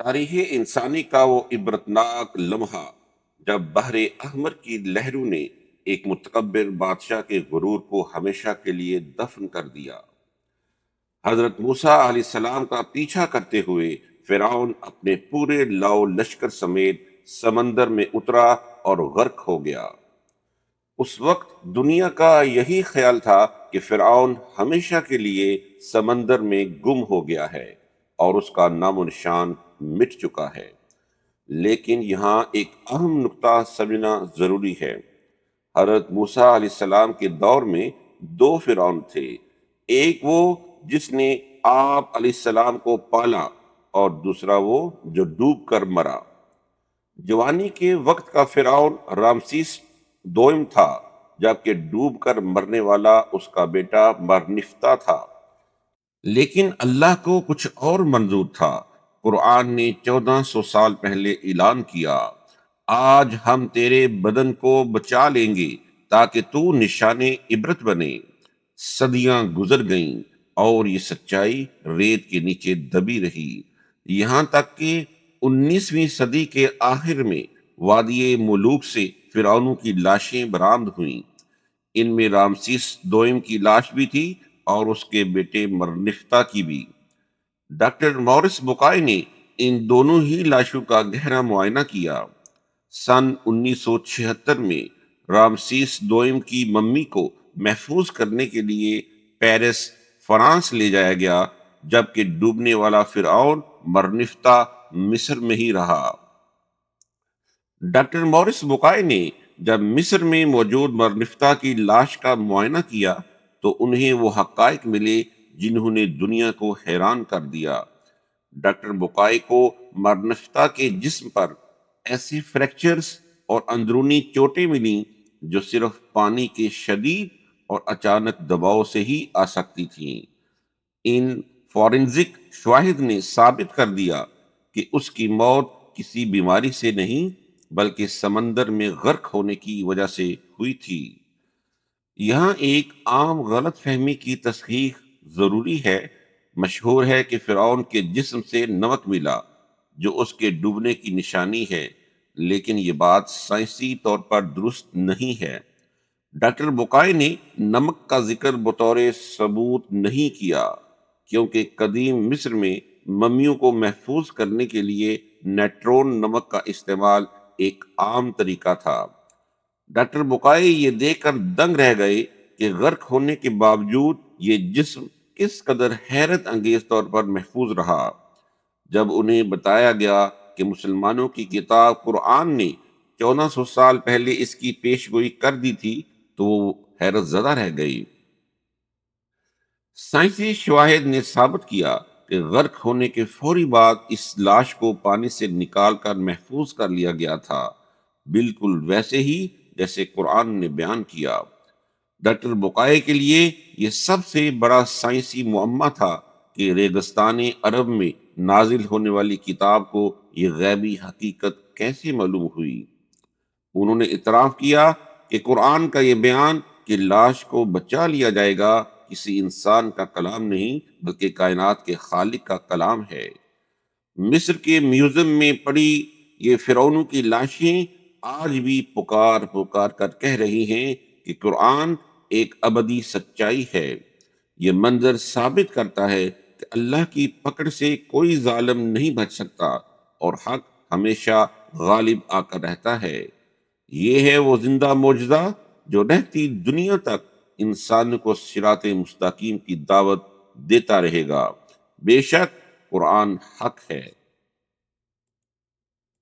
تاریخ انسانی کا وہ عبرتناک لمحہ جب بحر احمر کی لہروں نے ایک متکبر بادشاہ کے غرور کو ہمیشہ کے لیے دفن کر دیا۔ حضرت موسیٰ علیہ السلام کا پیچھا کرتے ہوئے فرعون اپنے پورے لاؤ لشکر سمیت سمندر میں اترا اور غرق ہو گیا۔ اس وقت دنیا کا یہی خیال تھا کہ فرعون ہمیشہ کے لیے سمندر میں گم ہو گیا ہے اور اس کا نام و نشان مٹ چکا ہے۔ لیکن یہاں ایک اہم نقطہ سمجھنا ضروری ہے۔ حضرت موسیٰ علیہ السلام کے دور میں دو فرعون تھے، ایک وہ جس نے آپ علیہ السلام کو پالا اور دوسرا وہ جو ڈوب کر مرا۔ جوانی کے وقت کا فرعون رامسیس دوئم تھا، جبکہ ڈوب کر مرنے والا اس کا بیٹا مرنفتہ تھا۔ لیکن اللہ کو کچھ اور منظور تھا۔ قرآن نے 1400 سال پہلے اعلان کیا، آج ہم تیرے بدن کو بچا لیں گے تاکہ تو نشان عبرت بنے۔ صدیاں گزر گئیں اور یہ سچائی ریت کے نیچے دبی رہی، یہاں تک کہ 19ویں صدی کے آخر میں وادی ملوک سے فرعونوں کی لاشیں برآمد ہوئیں۔ ان میں رامسیس دوئم کی لاش بھی تھی اور اس کے بیٹے مرنفتہ کی بھی۔ ڈاکٹر مورس بکائے نے ان دونوں ہی لاشوں کا گہرا معائنہ کیا۔ سن 1976 میں رامسیس دوئم کی ممی کو محفوظ کرنے کے لیے پیرس، فرانس لے جایا گیا، جبکہ ڈوبنے والا فرعون مرنفتہ مصر میں ہی رہا۔ ڈاکٹر مورس بکائے نے جب مصر میں موجود مرنفتہ کی لاش کا معائنہ کیا تو انہیں وہ حقائق ملے جنہوں نے دنیا کو حیران کر دیا۔ ڈاکٹر بکائے کو مرنفتہ کے جسم پر ایسے فریکچرز اور اندرونی چوٹیں ملیں جو صرف پانی کے شدید اور اچانک دباؤ سے ہی آ سکتی تھیں۔ ان فورنزک شواہد نے ثابت کر دیا کہ اس کی موت کسی بیماری سے نہیں بلکہ سمندر میں غرق ہونے کی وجہ سے ہوئی تھی۔ یہاں ایک عام غلط فہمی کی تصحیح ضروری ہے۔ مشہور ہے کہ فرعون کے جسم سے نمک ملا جو اس کے ڈوبنے کی نشانی ہے، لیکن یہ بات سائنسی طور پر درست نہیں ہے۔ ڈاکٹر بکائے نے نمک کا ذکر بطور ثبوت نہیں کیا، کیونکہ قدیم مصر میں ممیوں کو محفوظ کرنے کے لیے نیٹرون نمک کا استعمال ایک عام طریقہ تھا۔ ڈاکٹر بکائے یہ دیکھ کر دنگ رہ گئے کہ غرق ہونے کے باوجود یہ جسم کس قدر حیرت انگیز طور پر محفوظ رہا۔ جب انہیں بتایا گیا کہ مسلمانوں کی کتاب قرآن نے 1400 سال پہلے اس کی پیشگوئی کر دی تھی تو وہ حیرت زدہ رہ گئی۔ سائنسی شواہد نے ثابت کیا کہ غرق ہونے کے فوری بعد اس لاش کو پانی سے نکال کر محفوظ کر لیا گیا تھا، بالکل ویسے ہی جیسے قرآن نے بیان کیا۔ ڈاکٹر بکائے کے لیے یہ سب سے بڑا سائنسی معمہ تھا کہ ریگستان عرب میں نازل ہونے والی کتاب کو یہ غیبی حقیقت کیسے معلوم ہوئی۔ انہوں نے اعتراف کیا کہ قرآن کا یہ بیان کہ لاش کو بچا لیا جائے گا کسی انسان کا کلام نہیں بلکہ کائنات کے خالق کا کلام ہے۔ مصر کے میوزیم میں پڑی یہ فرعونوں کی لاشیں آج بھی پکار پکار کر کہہ رہی ہیں کہ قرآن ایک ابدی سچائی ہے۔ یہ منظر ثابت کرتا ہے کہ اللہ کی پکڑ سے کوئی ظالم نہیں بچ سکتا اور حق ہمیشہ غالب آ کر رہتا ہے۔ یہ ہے وہ زندہ معجزہ جو رہتی دنیا تک انسان کو صراط مستقیم کی دعوت دیتا رہے گا۔ بے شک قرآن حق ہے۔